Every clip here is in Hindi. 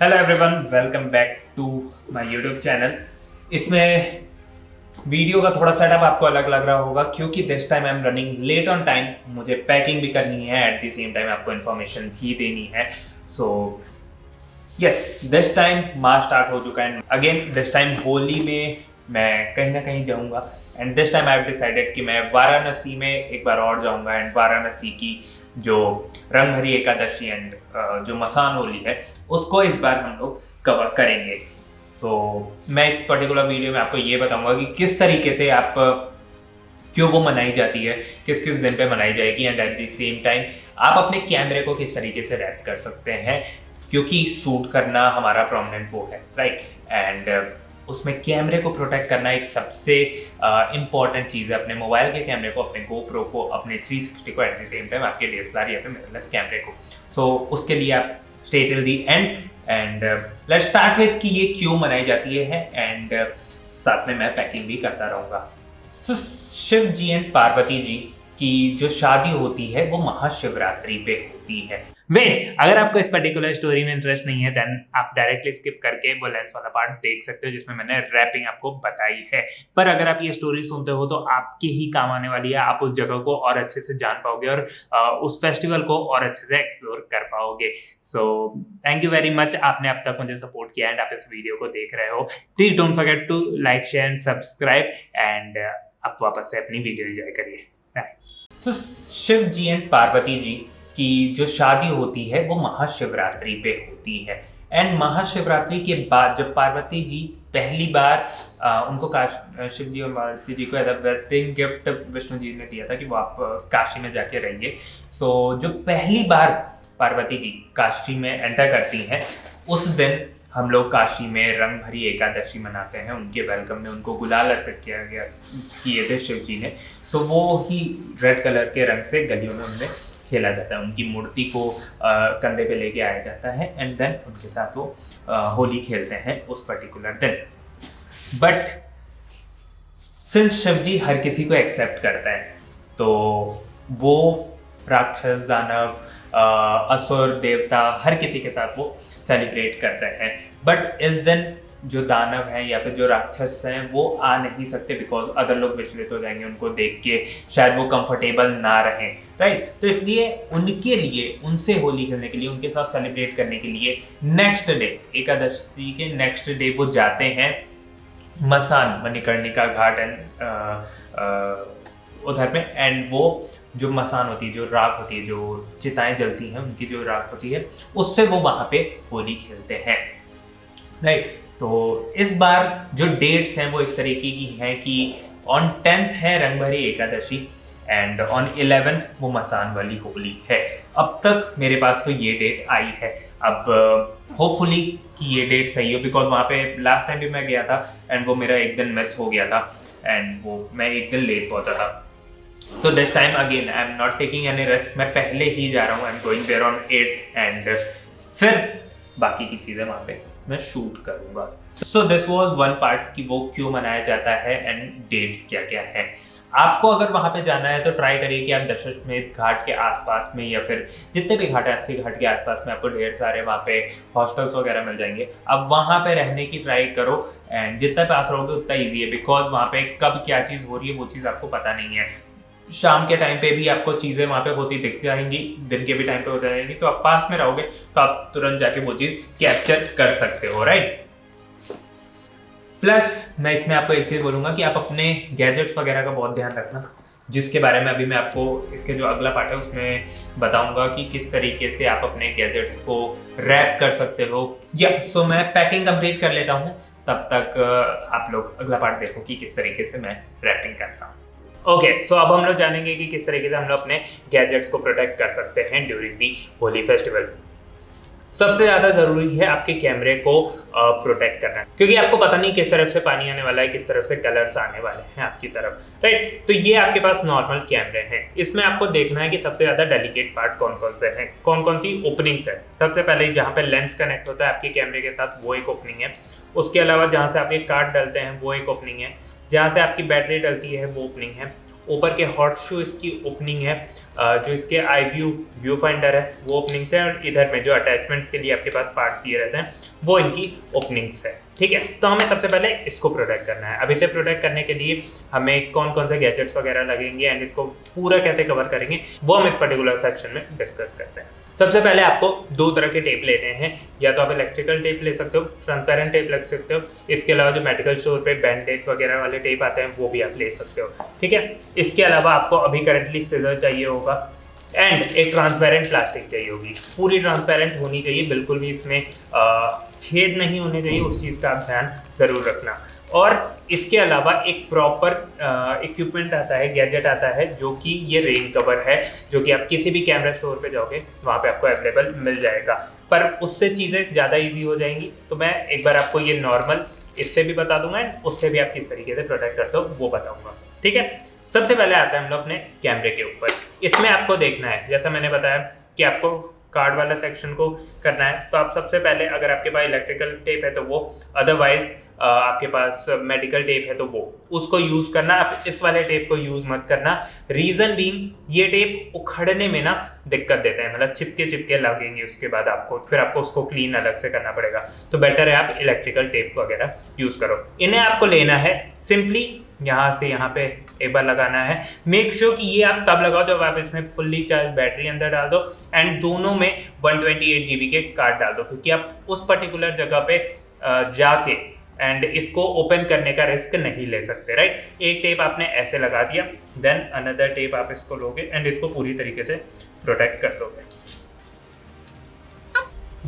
Hello everyone, welcome back to my YouTube channel. इसमें वीडियो का थोड़ा सेटअप आपको अलग लग रहा होगा क्योंकि this time I am running late on time. मुझे पैकिंग भी करनी है, एट द सेम टाइम आपको इन्फॉर्मेशन भी देनी है। So yes, this time March start हो चुका है। अगेन दिस टाइम होली में मैं कहीं ना कहीं जाऊंगा and this time I have decided कि मैं वाराणसी में एक बार और जाऊंगा एंड वाराणसी की जो रंग भरी एकादशी एंड जो मसान होली है उसको इस बार हम लोग कवर करेंगे। तो मैं इस पर्टिकुलर वीडियो में आपको ये बताऊंगा कि किस तरीके से आप क्यों वो मनाई जाती है, किस किस दिन पे मनाई जाएगी and eight the same time आप अपने कैमरे को किस तरीके से रैप कर सकते हैं क्योंकि शूट करना हमारा प्रोमिनेंट वो है, राइट। एंड उसमें कैमरे को प्रोटेक्ट करना एक सबसे इम्पॉर्टेंट चीज़ है। अपने मोबाइल के कैमरे को, अपने GoPro को, अपने 360 को, एट द सेम टाइम आपके DSLR या फिर मिररलेस कैमरे को। सो उसके लिए आप stay till the and and let's start with कि ये क्यों मनाई जाती है एंड साथ में मैं पैकिंग भी करता रहूँगा। सो शिव जी एंड पार्वती जी की जो शादी होती है वो महाशिवरात्रि पे होती है। वेट, अगर आपको इस पर्टिकुलर स्टोरी में इंटरेस्ट नहीं है देन आप डायरेक्टली स्किप करके वो लेंस वाला पार्ट देख सकते हो जिसमें मैंने रैपिंग आपको बताई है। पर अगर आप ये स्टोरी सुनते हो तो आपके ही काम आने वाली है। आप उस जगह को और अच्छे से जान पाओगे और उस फेस्टिवल को और अच्छे से एक्सप्लोर कर पाओगे। So thank you very much, आपने अब तक मुझे सपोर्ट किया एंड आप इस वीडियो को देख रहे हो। Please don't forget to like, share and subscribe एंड आप वापस से अपनी वीडियो एंजॉय करिए। सो शिव जी एंड पार्वती जी की जो शादी होती है वो महाशिवरात्रि पे होती है एंड महाशिवरात्रि के बाद जब पार्वती जी पहली बार उनको शिव जी और पार्वती जी को as a wedding gift Vishnu ji ने दिया था कि वो आप काशी में जाके रहिए। सो जो पहली बार पार्वती जी काशी में एंटर करती हैं उस दिन हम लोग काशी में रंग भरी एकादशी मनाते हैं। उनके वेलकम में उनको गुलाल अर्पित किए थे शिव जी ने। सो वो ही रेड कलर के रंग से गलियों में उन्हें खेला जाता है। उनकी मूर्ति को कंधे पे लेके आया जाता है एंड देन उनके साथ वो होली खेलते हैं उस पर्टिकुलर दिन। बट सिंस शिव जी हर किसी को एक्सेप्ट करता है तो वो राक्षस, दानव, असुर, देवता हर किसी के साथ वो सेलिब्रेट करते हैं। बट इस दिन जो दानव हैं या फिर जो राक्षस हैं वो आ नहीं सकते बिकॉज अदर लोग विचलित हो जाएंगे उनको देख के, शायद वो कंफर्टेबल ना रहें, राइट। तो इसलिए उनके लिए, उनसे होली खेलने के लिए, उनके साथ सेलिब्रेट करने के लिए नेक्स्ट डे, एकादशी के नेक्स्ट डे वो जाते हैं मसान, मणिकर्णिका घाट एंड उधर में। एंड वो जो मसान होती है, जो राख होती है, जो चिताएं जलती हैं, उनकी जो राख होती है उससे वो वहाँ पे होली खेलते हैं, राइट। तो इस बार जो डेट्स हैं वो इस तरीके की हैं कि ऑन 10th है रंग भरी एकादशी एंड ऑन 11th वो मसान वाली होली है। अब तक मेरे पास तो ये डेट आई है। अब होपफुली कि ये डेट सही हो बिकॉज वहाँ पे लास्ट टाइम भी मैं गया था एंड वो मेरा एक दिन मिस हो गया था एंड वो मैं एक दिन लेट पहुँचा था। So this time again I am not taking any risk, मैं पहले ही जा रहा हूँ। I am going there on 8th and फिर बाकी की चीज़ें वहाँ पे मैं शूट करूँगा। So this was one part कि वो क्यों मनाया जाता है एंड डेट्स क्या क्या है। आपको अगर वहाँ पे जाना है तो ट्राई करिए कि आप दशाश्वमेध घाट के आसपास में या फिर जितने भी घाट है अस्सी घाट के आसपास में आपको ढेर सारे वहाँ पे हॉस्टल्स वगैरह मिल जाएंगे। अब वहाँ पे रहने की ट्राई करो एंड जितना पास रहोगे उतना ईजी है बिकॉज वहाँ पे कब क्या चीज़ हो रही है वो चीज़ आपको पता नहीं है। शाम के टाइम पे भी आपको चीज़ें वहाँ पे होती दिख जाएंगी, दिन के भी टाइम पे हो जाएंगी, तो आप पास में रहोगे तो आप तुरंत जाके वो चीज़ कैप्चर कर सकते हो, राइट। प्लस मैं इसमें आपको एक चीज़ बोलूँगा कि आप अपने गैजेट्स वगैरह का बहुत ध्यान रखना, जिसके बारे में अभी मैं आपको इसके जो अगला पार्ट है उसमें बताऊंगा कि किस तरीके से आप अपने गैजेट्स को रैप कर सकते हो। सो मैं पैकिंग कंप्लीट कर लेता हूँ, तब तक आप लोग अगला पार्ट देखो कि किस तरीके से मैं रैपिंग करता हूँ। ओके, सो अब हम लोग जानेंगे कि किस तरीके से हम लोग अपने गैजेट्स को प्रोटेक्ट कर सकते हैं ड्यूरिंग दी होली फेस्टिवल। सबसे ज़्यादा ज़रूरी है आपके कैमरे को प्रोटेक्ट करना, क्योंकि आपको पता नहीं किस तरफ से पानी आने वाला है, किस तरफ से कलर्स आने वाले हैं आपकी तरफ, राइट। तो ये आपके पास नॉर्मल कैमरे हैं, इसमें आपको देखना है कि सबसे ज़्यादा डेलिकेट पार्ट कौन कौन से हैं, कौन कौन सी ओपनिंग्स है। सबसे पहले जहाँ पे लेंस कनेक्ट होता है आपके कैमरे के साथ वो एक ओपनिंग है। उसके अलावा जहाँ से आपके कार्ड डलते हैं वो एक ओपनिंग है। जहाँ से आपकी बैटरी डलती है वो ओपनिंग है। ऊपर के हॉट शू इसकी ओपनिंग है, जो इसके आई व्यू फाइंडर है वो ओपनिंग्स है, और इधर में जो अटैचमेंट्स के लिए आपके पास पार्ट दिए रहते हैं वो इनकी ओपनिंग्स है। ठीक है, तो हमें सबसे पहले इसको प्रोटेक्ट करना है। अब इसे प्रोटेक्ट करने के लिए हमें कौन कौन से गैजेट्स वगैरह लगेंगे एंड इसको पूरा कैसे कवर करेंगे वो हम एक पर्टिकुलर सेक्शन में डिस्कस करते हैं। सबसे पहले आपको दो तरह के टेप लेने हैं, या तो आप इलेक्ट्रिकल टेप ले सकते हो, ट्रांसपेरेंट टेप लग सकते हो, इसके अलावा जो मेडिकल स्टोर पे बैंडेड वगैरह वाले टेप आते हैं वो भी आप ले सकते हो। ठीक है, इसके अलावा आपको अभी करंटली सीजर चाहिए होगा एंड एक ट्रांसपेरेंट प्लास्टिक चाहिए होगी, पूरी ट्रांसपेरेंट होनी चाहिए, बिल्कुल भी इसमें छेद नहीं होने चाहिए, उस चीज़ का आप ध्यान ज़रूर रखना। और इसके अलावा एक प्रॉपर इक्विपमेंट आता है, गैजेट आता है, जो कि ये रेन कवर है, जो कि आप किसी भी कैमरा स्टोर पे जाओगे वहाँ पे आपको अवेलेबल मिल जाएगा, पर उससे चीज़ें ज़्यादा इजी हो जाएंगी। तो मैं एक बार आपको ये नॉर्मल इससे भी बता दूंगा एंड उससे भी आप किस तरीके से प्रोटेक्ट करते हो वो बताऊंगा। ठीक है, सबसे पहले आता है हम लोग अपने कैमरे के ऊपर। इसमें आपको देखना है, जैसा मैंने बताया कि आपको कार्ड वाला सेक्शन को करना है, तो आप सबसे पहले अगर आपके पास इलेक्ट्रिकल टेप है तो वो, अदरवाइज आपके पास मेडिकल टेप है तो वो उसको यूज़ करना। आप इस वाले टेप को यूज़ मत करना, रीज़न बीइंग ये टेप उखड़ने में ना दिक्कत देते हैं, मतलब चिपके लगेंगे, उसके बाद फिर आपको उसको क्लीन अलग से करना पड़ेगा। तो बेटर है आप इलेक्ट्रिकल टेप वगैरह यूज़ करो। इन्हें आपको लेना है सिंपली यहाँ से यहाँ पे एक बार लगाना है। मेक श्योर कि ये आप तब लगाओ जब आप इसमें फुल्ली चार्ज बैटरी अंदर डाल दो एंड दोनों में 128 GB के कार्ड डाल दो, क्योंकि आप उस पर्टिकुलर जगह पे जाके एंड इसको ओपन करने का रिस्क नहीं ले सकते, राइट। एक टेप आपने ऐसे लगा दिया, देन अनदर टेप आप इसको लोगे एंड इसको पूरी तरीके से प्रोटेक्ट कर दोगे।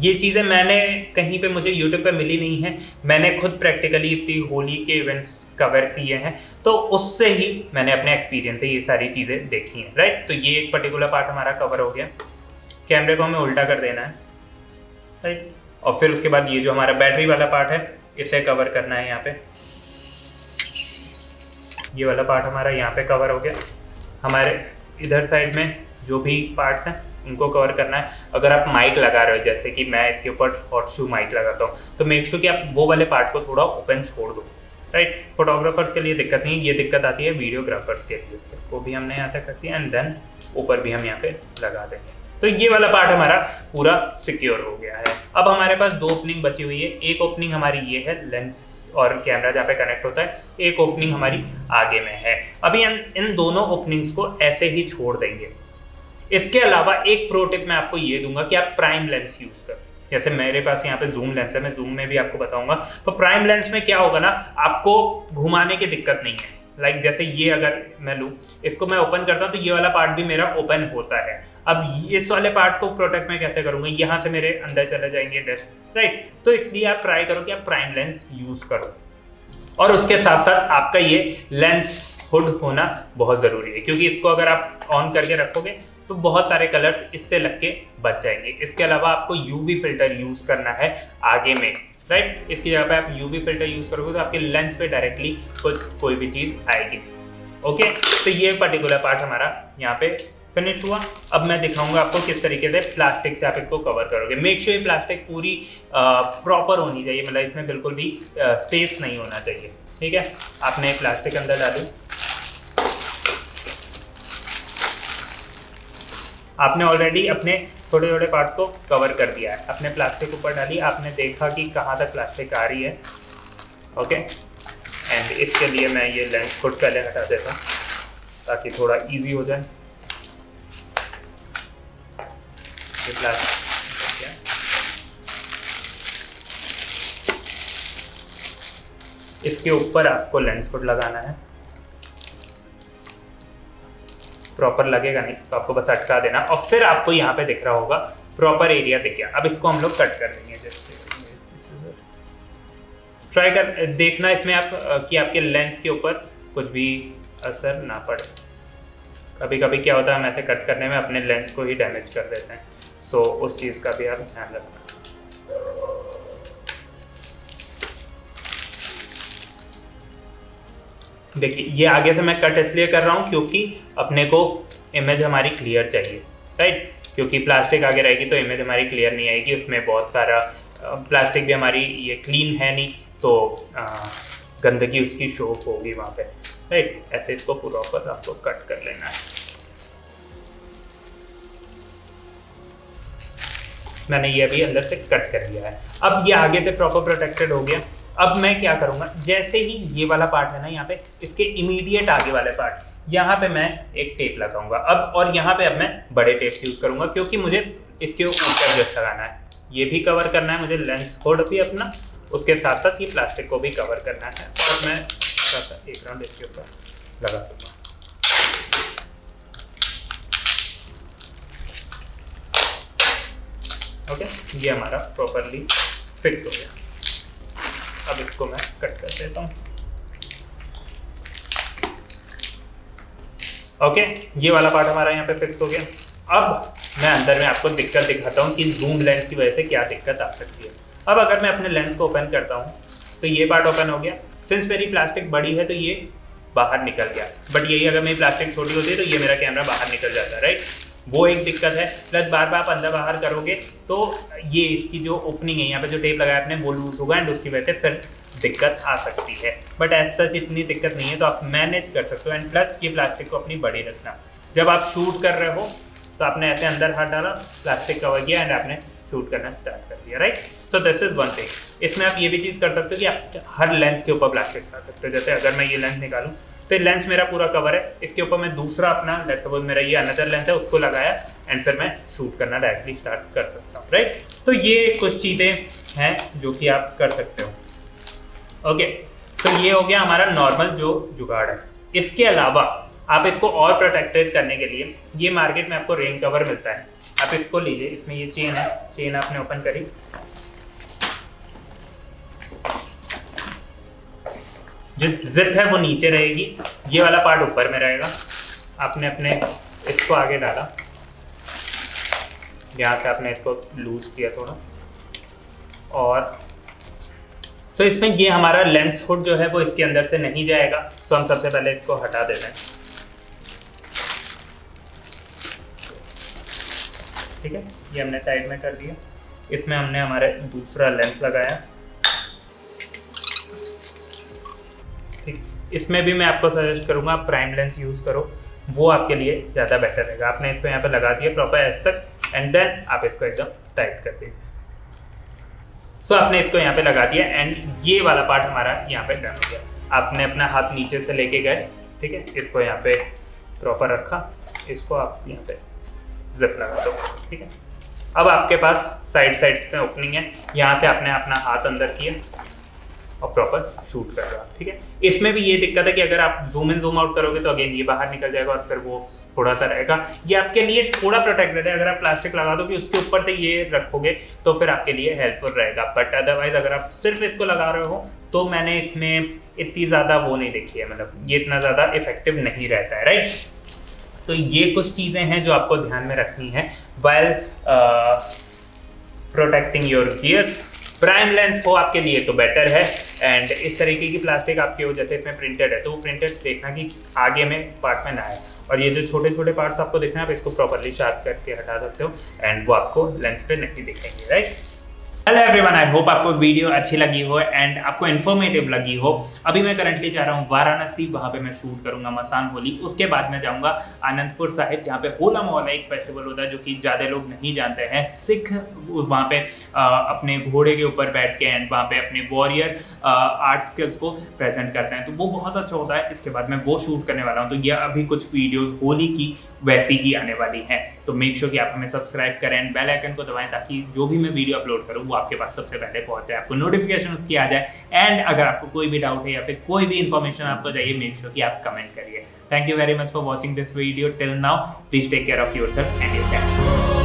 ये चीज़ें मैंने कहीं पे मुझे यूट्यूब पे मिली नहीं है, मैंने खुद प्रैक्टिकली इतनी होली के इवेंट्स कवर किए हैं, तो उससे ही मैंने अपने एक्सपीरियंस से ये सारी चीज़ें देखी हैं, राइट। तो ये एक पर्टिकुलर पार्ट हमारा कवर हो गया। कैमरे को हमें उल्टा कर देना है, राइट, और फिर उसके बाद ये जो हमारा बैटरी वाला पार्ट है इसे कवर करना है। यहाँ पे ये वाला पार्ट हमारा यहाँ पे कवर हो गया। हमारे इधर साइड में जो भी पार्ट्स हैं उनको कवर करना है। अगर आप माइक लगा रहे हो, जैसे कि मैं इसके ऊपर हॉट शू माइक लगाता हूँ, तो मेक श्योर कि आप वो वाले पार्ट को थोड़ा ओपन छोड़ दो, राइट। फोटोग्राफर्स के लिए दिक्कत नहीं, ये दिक्कत आती है वीडियोग्राफर्स के लिए। इसको भी हमने यहाँ तक कर दिया एंड देन ऊपर भी हम यहाँ पे लगा देंगे। तो ये वाला पार्ट हमारा पूरा सिक्योर हो गया है। अब हमारे पास दो ओपनिंग बची हुई है। एक ओपनिंग हमारी ये है लेंस और कैमरा जहाँ पे कनेक्ट होता है, एक ओपनिंग हमारी आगे में है। अभी हम इन दोनों ओपनिंग्स को ऐसे ही छोड़ देंगे। इसके अलावा एक प्रो टिप मैं आपको ये दूंगा कि आप प्राइम लेंस यूज करें। जैसे मेरे पास यहाँ पे जूम लेंस है, मैं जूम में भी आपको बताऊंगा। तो प्राइम लेंस में क्या होगा ना, आपको घुमाने की दिक्कत नहीं है। लाइक जैसे ये अगर मैं लूँ, इसको मैं ओपन करता हूँ तो ये वाला पार्ट भी मेरा ओपन होता है। अब इस वाले पार्ट को प्रोटेक्ट मैं कैसे करूँगा, यहाँ से मेरे अंदर चले जाएंगे डस्ट, राइट। तो इसलिए आप ट्राई करो कि आप प्राइम लेंस यूज करो, और उसके साथ साथ आपका ये लेंस हुड होना बहुत ज़रूरी है, क्योंकि इसको अगर आप ऑन करके रखोगे तो बहुत सारे कलर्स इससे लग के बच जाएंगे। इसके अलावा आपको यूवी फिल्टर यूज़ करना है आगे में, राइट। इसकी जगह पे आप यूवी फिल्टर यूज़ करोगे तो आपके लेंस पे डायरेक्टली कोई भी चीज़ आएगी। ओके, तो ये पर्टिकुलर पार्ट हमारा यहाँ पे फिनिश हुआ। अब मैं दिखाऊंगा आपको किस तरीके से प्लास्टिक से आप इसको कवर करोगे। मेक श्योर ये प्लास्टिक पूरी प्रॉपर होनी चाहिए, मतलब इसमें बिल्कुल भी स्पेस नहीं होना चाहिए, ठीक है। आपने प्लास्टिक अंदर डाली, आपने ऑलरेडी अपने छोटे छोटे पार्ट को कवर कर दिया है। अपने प्लास्टिक ऊपर डाली, आपने देखा कि कहाँ तक प्लास्टिक आ रही है, ओके। एंड इसके लिए मैं ये लेंस खुद पहले हटा देता हूँ ताकि थोड़ा इजी हो जाए। ये प्लास्टिक इसके ऊपर आपको लेंस हुड लगाना है। प्रॉपर लगेगा नहीं तो आपको बस अटका देना, और फिर आपको यहाँ पे दिख रहा होगा प्रॉपर एरिया दिख गया। अब इसको हम लोग कट कर देंगे। जैसे ट्राई कर देखना इसमें आप कि आपके लेंस के ऊपर कुछ भी असर ना पड़े। कभी कभी क्या होता है, हम ऐसे कट करने में अपने लेंस को ही डैमेज कर देते हैं, सो उस चीज़ का भी आप ध्यान रखना। देखिए ये आगे से मैं कट इसलिए कर रहा हूँ क्योंकि अपने को इमेज हमारी क्लियर चाहिए, राइट। क्योंकि प्लास्टिक आगे रहेगी तो इमेज हमारी क्लियर नहीं आएगी, उसमें बहुत सारा प्लास्टिक भी हमारी ये क्लीन है नहीं, तो गंदगी उसकी शो होगी वहाँ पे। राइट। ऐसे इसको प्रॉपर आपको कट कर लेना है। मैंने ये अभी अंदर से कट कर लिया है। अब ये आगे से प्रॉपर प्रोटेक्टेड हो गया। अब मैं क्या करूँगा, जैसे ही ये वाला पार्ट है ना यहाँ पे, इसके इमीडिएट आगे वाले पार्ट यहाँ पे मैं एक टेप लगाऊंगा अब, और यहाँ पे अब मैं बड़े टेप यूज़ करूँगा क्योंकि मुझे इसके ऊपर जस्ट लगाना है। ये भी कवर करना है मुझे, लेंस होल्ड भी अपना, उसके साथ साथ ये प्लास्टिक को भी कवर करना है। और मैं एक राउंड इसके ऊपर लगा दूँगा। ओके, ये हमारा प्रॉपरली फिक्स हो गया। अब इसको मैं कट कर देता हूँ। ओके, ये वाला पार्ट हमारा यहाँ पे फिक्स हो गया। अब मैं अंदर में आपको दिक्कत दिखाता हूँ कि जूम लेंस की वजह से क्या दिक्कत आ सकती है। अब अगर मैं अपने लेंस को ओपन करता हूँ तो ये पार्ट ओपन हो गया। सिंस मेरी प्लास्टिक बड़ी है तो ये बाहर निकल गया, बट यही अगर मेरी प्लास्टिक छोटी होती है तो ये मेरा कैमरा बाहर निकल जाता है, राइट। वो एक दिक्कत है। प्लस बार बार आप अंदर बाहर करोगे तो ये इसकी जो ओपनिंग है यहाँ पे जो टेप लगाया आपने वो लूज होगा एंड उसकी वजह से फिर दिक्कत आ सकती है। बट एज सच इतनी दिक्कत नहीं है, तो आप मैनेज कर सकते हो। एंड प्लस ये प्लास्टिक को अपनी बड़ी रखना। जब आप शूट कर रहे हो तो आपने ऐसे अंदर हाथ डाला, प्लास्टिक कवर किया एंड आपने शूट करना स्टार्ट कर दिया, right. So this is one thing. इसमें आप ये भी चीज़ कर सकते हो कि आप हर लेंस के ऊपर प्लास्टिक लगा सकते हो। जैसे अगर मैं ये लेंस निकालूँ तो लेंस मेरा पूरा कवर है, इसके ऊपर मैं दूसरा अपना, लेट्स सपोज मेरा ये अनदर लेंस है, उसको लगाया एंड फिर मैं शूट करना डायरेक्टली स्टार्ट कर सकता हूँ, राइट। तो ये कुछ चीज़ें हैं जो कि आप कर सकते हो। ओके, तो ये हो गया हमारा नॉर्मल जो जुगाड़ है। इसके अलावा आप इसको और प्रोटेक्टेड करने के लिए ये मार्केट में आपको रेन कवर मिलता है, आप इसको लीजिए। इसमें ये चेन है, चेन आपने ओपन करी, जो जिप है वो नीचे रहेगी, ये वाला पार्ट ऊपर में रहेगा। आपने अपने इसको आगे डाला, यहाँ से आपने इसको लूज किया थोड़ा, और तो इसमें ये हमारा लेंस हुड जो है वो इसके अंदर से नहीं जाएगा। तो हम सबसे पहले इसको हटा देते हैं, ठीक है। ये हमने साइड में कर दिया। इसमें हमने हमारे दूसरा लेंस लगाया, ठीक। इसमें भी मैं आपको सजेस्ट करूंगा आप प्राइम लेंस यूज़ करो, वो आपके लिए ज़्यादा बेटर रहेगा। आपने इसको यहाँ पे लगा दिया प्रॉपर एज तक, एंड देन आप इसको एकदम टाइट कर दीजिए। सो आपने इसको यहाँ पे लगा दिया एंड ये वाला पार्ट हमारा यहाँ पे डन हो गया। आपने अपना हाथ नीचे से लेके गए, ठीक है, इसको यहाँ पे प्रॉपर रखा, इसको आप यहाँ पे जिप लगा दो, ठीक है। अब आपके पास साइड पे ओपनिंग है, यहाँ से आपने अपना हाथ अंदर किया और प्रॉपर शूट कर रहा, ठीक है। इसमें भी ये दिक्कत है कि अगर आप जूम इन जूम आउट करोगे तो अगेन ये बाहर निकल जाएगा और फिर वो थोड़ा सा रहेगा। ये आपके लिए थोड़ा प्रोटेक्टेड है। अगर आप प्लास्टिक लगा दोगे उसके ऊपर से ये रखोगे तो फिर आपके लिए हेल्पफुल रहेगा। बट अदरवाइज अगर आप सिर्फ इसको लगा रहे हो तो मैंने इसमें इतनी ज़्यादा वो नहीं देखी है, मतलब ये इतना ज़्यादा इफेक्टिव नहीं रहता है, राइट। तो ये कुछ चीज़ें हैं जो आपको ध्यान में रखनी है while protecting your gears. Prime lens हो आपके लिए तो बेटर है। एंड इस तरीके की प्लास्टिक आपकी हो, जैसे इसमें प्रिंटेड है तो वो प्रिंटेड देखना कि आगे में पार्ट में ना आए। और ये जो छोटे छोटे पार्ट्स आपको दिख रहे हैं आप इसको प्रॉपर्ली शार्प करके हटा सकते हो एंड वो आपको लेंस पे नहीं दिखेंगे, right. Hello everyone, I hope आपको वीडियो अच्छी लगी हो एंड आपको इन्फॉर्मेटिव लगी हो। अभी मैं करंटली जा रहा हूँ वाराणसी, वहाँ पे मैं शूट करूँगा मसान होली। उसके बाद मैं जाऊँगा आनंदपुर साहिब, जहाँ पे होला मोहल्ला एक फेस्टिवल होता है जो कि ज़्यादा लोग नहीं जानते हैं। सिख वहाँ पे अपने घोड़े के ऊपर बैठ के एंड वहाँ पे अपने वॉरियर आर्ट स्किल्स को प्रेजेंट करते हैं, तो वो बहुत अच्छा होता है। इसके बाद मैं वो शूट करने वाला हूँ, तो ये अभी कुछ वीडियोज़ होली की वैसी ही आने वाली हैं। तो मेक श्योर कि आप हमें सब्सक्राइब करें एंड बेल आइकन को दबाएं ताकि जो भी मैं वीडियो अपलोड करूँ वो आपके पास सबसे पहले पहुंच जाए, आपको नोटिफिकेशन उसकी आ जाए। एंड अगर आपको कोई भी डाउट है या फिर कोई भी इन्फॉर्मेशन आपको चाहिए, मेक श्योर कि आप कमेंट करिए। Thank you very much for watching this video till now. Please take care of yourself and your family.